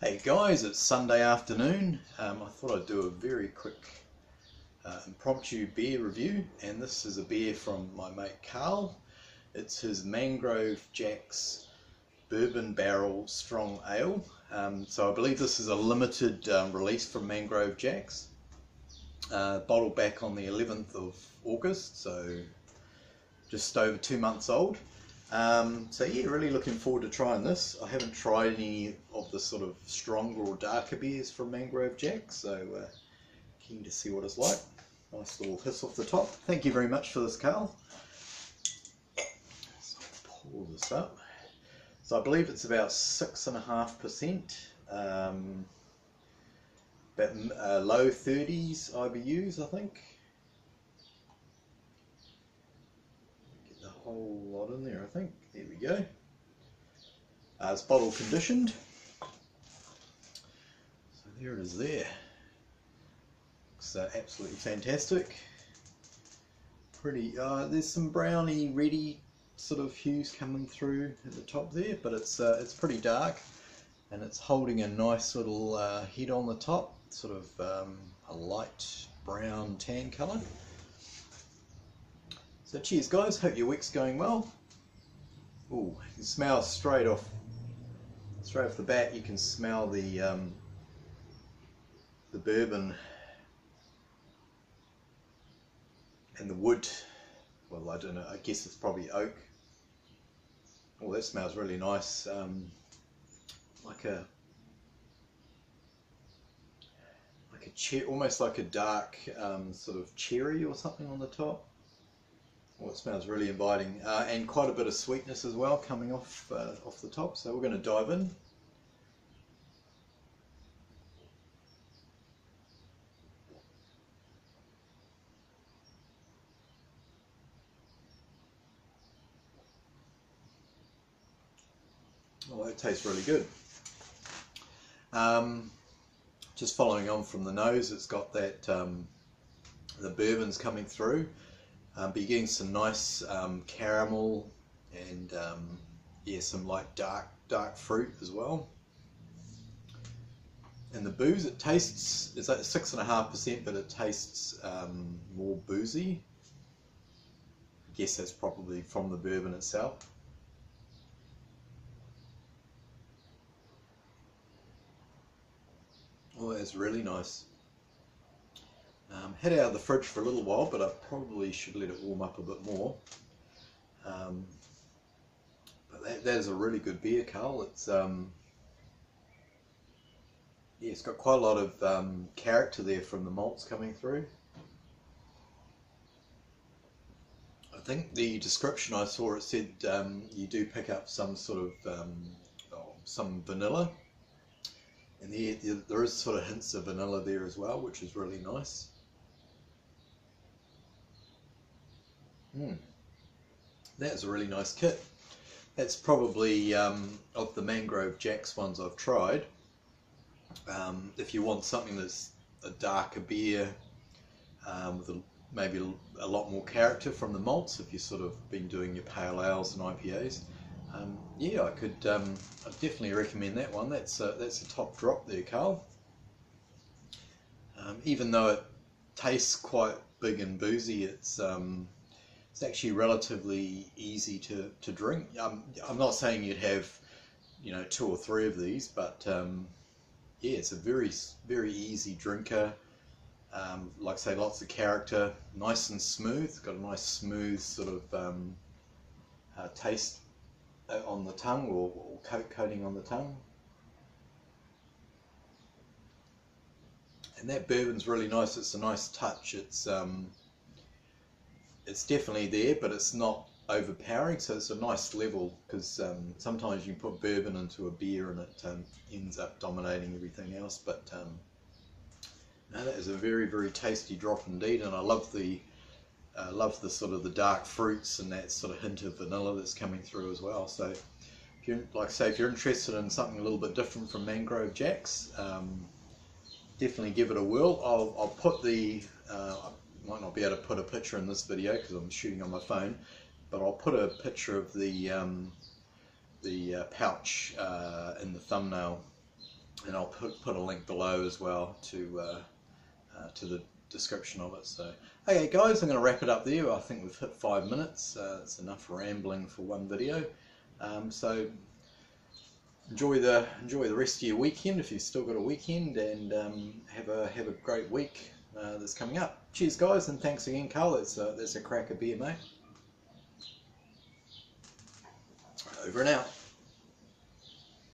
Hey guys, it's Sunday afternoon. I thought I'd do a very quick impromptu beer review, and this is a beer from my mate Carl. It's his Mangrove Jack's Bourbon Barrel Strong Ale. So I believe this is a limited release from Mangrove Jack's. Bottled back on the 11th of August, so just over 2 months old. So yeah, really looking forward to trying this. I haven't tried any of the sort of stronger or darker beers from Mangrove Jack, so keen to see what it's like. Nice little hiss off the top. Thank you very much for this, Carl. So I'll pour this up. So I believe it's about 6.5%, about low 30s IBUs, I think. Whole lot in there, I think. There we go. It's bottle conditioned. So there it is there. Looks absolutely fantastic. Pretty, there's some browny, reddy sort of hues coming through at the top there, but it's pretty dark, and it's holding a nice little head on the top, sort of a light brown tan colour. So cheers guys, hope your week's going well. Ooh, you can smell straight off the bat, you can smell the bourbon and the wood. Well, I don't know, I guess it's probably oak. Oh, that smells really nice, almost like a dark sort of cherry or something on the top. Well, it smells really inviting, and quite a bit of sweetness as well coming off the top. So we're going to dive in. Oh, that tastes really good. Just following on from the nose, it's got that the bourbon's coming through. But you're getting some nice caramel and yeah, some like dark fruit as well. And the booze, it tastes, it's like 6.5%, but it tastes more boozy. I guess that's probably from the bourbon itself. Oh, that's really nice. Had it out of the fridge for a little while, but I probably should let it warm up a bit more. But that is a really good beer, Carl. It's yeah, it's got quite a lot of character there from the malts coming through. I think the description I saw, it said you do pick up some sort of some vanilla, and there is sort of hints of vanilla there as well, which is really nice. That's a really nice kit. That's probably of the Mangrove Jack's ones I've tried. If you want something that's a darker beer with maybe a lot more character from the malts, if you've sort of been doing your pale ales and IPAs, yeah, I'd definitely recommend that one. That's a top drop there, Carl. Even though it tastes quite big and boozy, it's actually relatively easy to drink. I'm not saying you'd have, 2 or 3 of these, but yeah, it's a very easy drinker. Like I say, lots of character, nice and smooth. It's got a nice smooth sort of taste on the tongue, or coating on the tongue. And that bourbon's really nice. It's a nice touch. It's definitely there, but it's not overpowering, so it's a nice level, because sometimes you can put bourbon into a beer and it ends up dominating everything else. But no, that is a very tasty drop indeed, and I love the sort of the dark fruits and that sort of hint of vanilla that's coming through as well. So if you're, like I say, if you're interested in something a little bit different from Mangrove Jack's, definitely give it a whirl. I'll put the might not be able to put a picture in this video because I'm shooting on my phone, but I'll put a picture of the pouch in the thumbnail and I'll put a link below as well to the description of it. So, okay guys, I'm going to wrap it up there. I think we've hit 5 minutes. It's enough rambling for one video. So enjoy the rest of your weekend if you've still got a weekend, and have a great week that's coming up. Cheers guys, and thanks again, Carl. That's a cracker beer, mate. Over and out.